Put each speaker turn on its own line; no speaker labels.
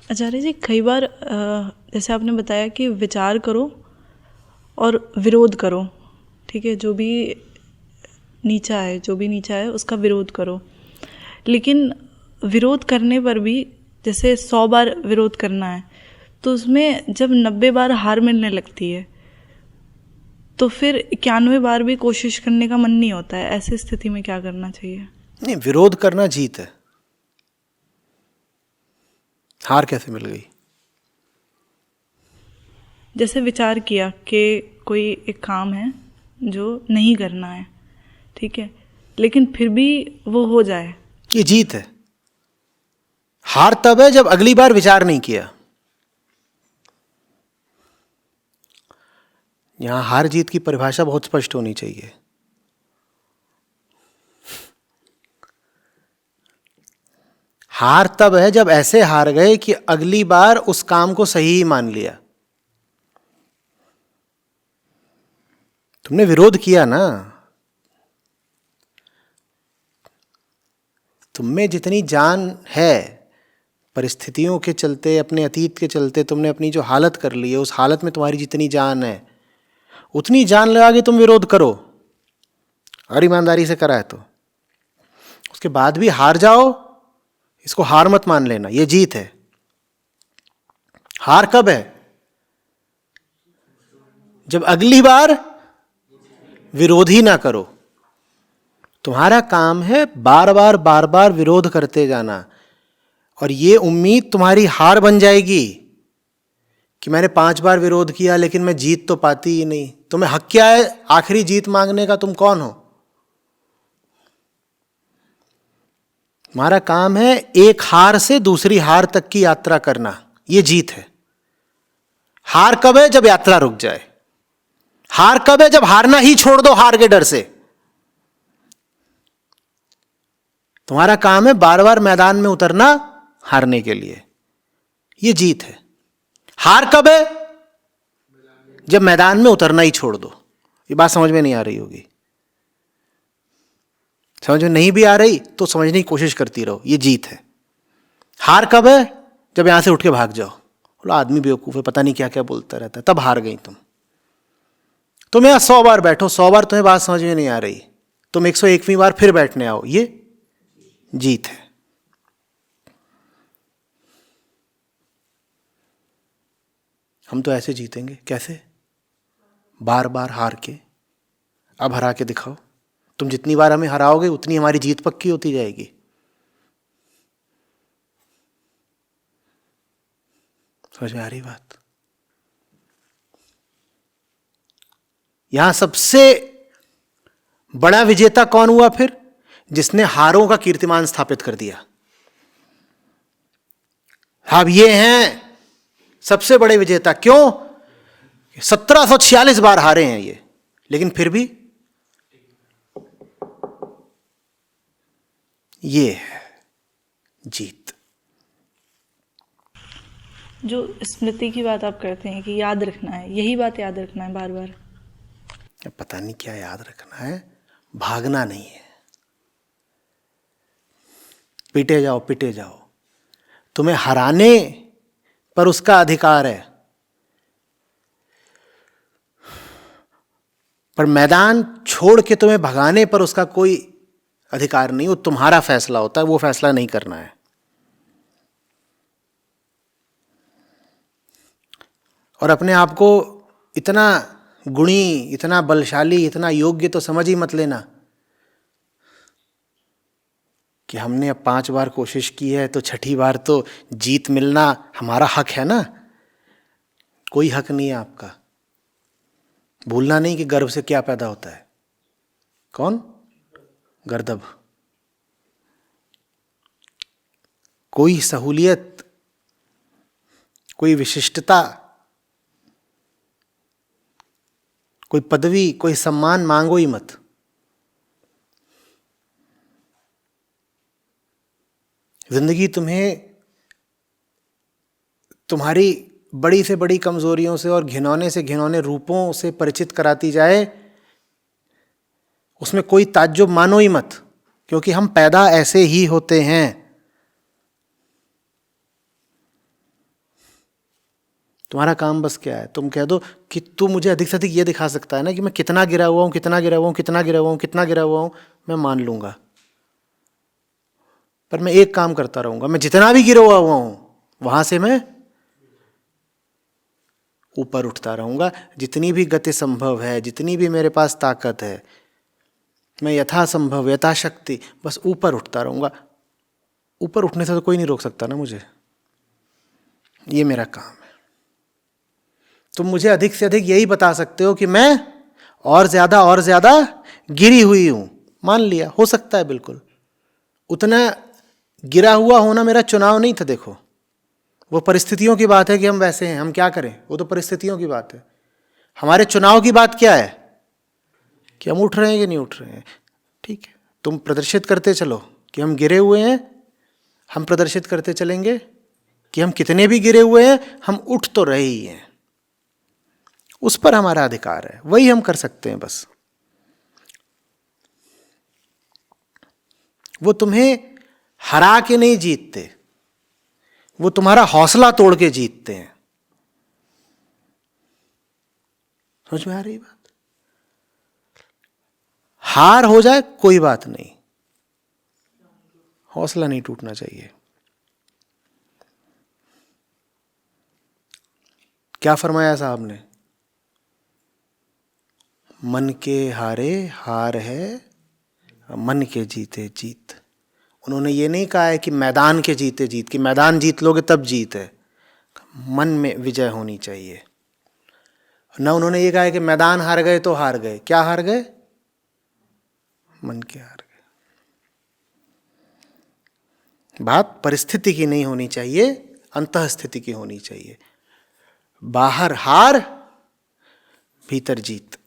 आचार्य जी, कई बार जैसे आपने बताया कि विचार करो और विरोध करो, ठीक है, जो भी नीचा है उसका विरोध करो। लेकिन विरोध करने पर भी जैसे 100 बार विरोध करना है, तो उसमें जब 90 बार हार मिलने लगती है तो फिर 91 बार भी कोशिश करने का मन नहीं होता है। ऐसी स्थिति में क्या करना चाहिए?
नहीं, विरोध करना जीत है। हार कैसे मिल गई?
जैसे विचार किया कि कोई एक काम है जो नहीं करना है, ठीक है, लेकिन फिर भी वो हो जाए,
ये जीत है। हार तब है जब अगली बार विचार नहीं किया। यहां हार जीत की परिभाषा बहुत स्पष्ट होनी चाहिए। हार तब है जब ऐसे हार गए कि अगली बार उस काम को सही ही मान लिया। तुमने विरोध किया ना, तुममें जितनी जान है, परिस्थितियों के चलते, अपने अतीत के चलते तुमने अपनी जो हालत कर ली है, उस हालत में तुम्हारी जितनी जान है उतनी जान लगा के तुम विरोध करो, और ईमानदारी से करा है तो। उसके बाद भी हार जाओ, इसको हार मत मान लेना, ये जीत है। हार कब है? जब अगली बार विरोध ही ना करो। तुम्हारा काम है बार बार विरोध करते जाना, और ये उम्मीद तुम्हारी हार बन जाएगी कि मैंने 5 बार विरोध किया लेकिन मैं जीत तो पाती ही नहीं। तुम्हें हक क्या है आखिरी जीत मांगने का? तुम कौन हो? तुम्हारा काम है एक हार से दूसरी हार तक की यात्रा करना, ये जीत है। हार कब है? जब यात्रा रुक जाए। हार कब है? जब हारना ही छोड़ दो हार के डर से। तुम्हारा काम है बार बार मैदान में उतरना हारने के लिए, यह जीत है। हार कब है? जब मैदान में उतरना ही छोड़ दो। ये बात समझ में नहीं आ रही होगी। समझ में नहीं भी आ रही तो समझने की कोशिश करती रहो, ये जीत है। हार कब है? जब यहां से उठ के भाग जाओ, बोला आदमी बेवकूफ है, पता नहीं क्या क्या बोलता रहता है, तब हार गई तुम यहां 100 बार बैठो, 100 बार तुम्हें बात समझ में नहीं आ रही, तुम 101वीं बार फिर बैठने आओ, ये जीत है। हम तो ऐसे जीतेंगे। कैसे? बार बार हार के। अब हरा के दिखाओ। तुम जितनी बार हमें हराओगे उतनी हमारी जीत पक्की होती जाएगी। समझ में आ रही बात? यहां सबसे बड़ा विजेता कौन हुआ फिर? जिसने हारों का कीर्तिमान स्थापित कर दिया। अब ये हैं सबसे बड़े विजेता। क्यों? 1746 बार हारे हैं ये, लेकिन फिर भी ये है जीत।
जो स्मृति की बात आप करते हैं कि याद रखना है, यही बात याद रखना है बार बार।
पता नहीं क्या याद रखना है, भागना नहीं है। पिटे जाओ पिटे जाओ, तुम्हें हराने पर उसका अधिकार है, पर मैदान छोड़ के तुम्हें भगाने पर उसका कोई अधिकार नहीं। वो तुम्हारा फैसला होता है, वो फैसला नहीं करना है। और अपने आप को इतना गुणी, इतना बलशाली, इतना योग्य तो समझ ही मत लेना कि हमने अब 5 बार कोशिश की है तो 6ठी बार तो जीत मिलना हमारा हक है ना। कोई हक नहीं है आपका। भूलना नहीं कि गर्भ से क्या पैदा होता है। कौन? गर्दभ। कोई सहूलियत, कोई विशिष्टता, कोई पदवी, कोई सम्मान मांगो ही मत। जिंदगी तुम्हें तुम्हारी बड़ी से बड़ी कमजोरियों से और घिनौने से घिनौने रूपों से परिचित कराती जाए, उसमें कोई ताज्जुब मानो ही मत, क्योंकि हम पैदा ऐसे ही होते हैं। तुम्हारा काम बस क्या है, तुम कह दो कि तू मुझे अधिक से अधिक ये दिखा सकता है ना कि मैं कितना गिरा हुआ हूँ, कितना गिरा हुआ हूँ, कितना गिरा हुआ हूँ, कितना गिरा हुआ हूँ, मैं मान लूंगा। पर मैं एक काम करता रहूंगा, मैं जितना भी गिरा हुआ हूं वहां से मैं ऊपर उठता रहूंगा। जितनी भी गति संभव है, जितनी भी मेरे पास ताकत है, मैं यथासंभव यथाशक्ति बस ऊपर उठता रहूंगा। ऊपर उठने से तो कोई नहीं रोक सकता ना मुझे, ये मेरा काम है। तुम मुझे अधिक से अधिक यही बता सकते हो कि मैं और ज्यादा गिरी हुई हूं, मान लिया, हो सकता है बिल्कुल। उतना गिरा हुआ होना मेरा चुनाव नहीं था। देखो, वो परिस्थितियों की बात है कि हम वैसे हैं, हम क्या करें, वो तो परिस्थितियों की बात है। हमारे चुनाव की बात क्या है कि हम उठ रहे हैं कि नहीं उठ रहे हैं। ठीक है, तुम प्रदर्शित करते चलो कि हम गिरे हुए हैं, हम प्रदर्शित करते चलेंगे कि हम कितने भी गिरे हुए हैं हम उठ तो रहे ही हैं। उस पर हमारा अधिकार है, वही हम कर सकते हैं बस। वो तुम्हें हरा के नहीं जीतते, वो तुम्हारा हौसला तोड़ के जीतते हैं। समझ में आ रही बात? हार हो जाए कोई बात नहीं, हौसला नहीं टूटना चाहिए। क्या फरमाया साहब ने? मन के हारे हार है, मन के जीते जीत। उन्होंने ये नहीं कहा है कि मैदान के जीते जीत, कि मैदान जीत लोगे तब जीत है। मन में विजय होनी चाहिए। न उन्होंने ये कहा है कि मैदान हार गए तो हार गए। क्या हार गए? मन के हार गए। बात परिस्थिति की नहीं होनी चाहिए, अंतः स्थिति की होनी चाहिए। बाहर हार, भीतर जीत।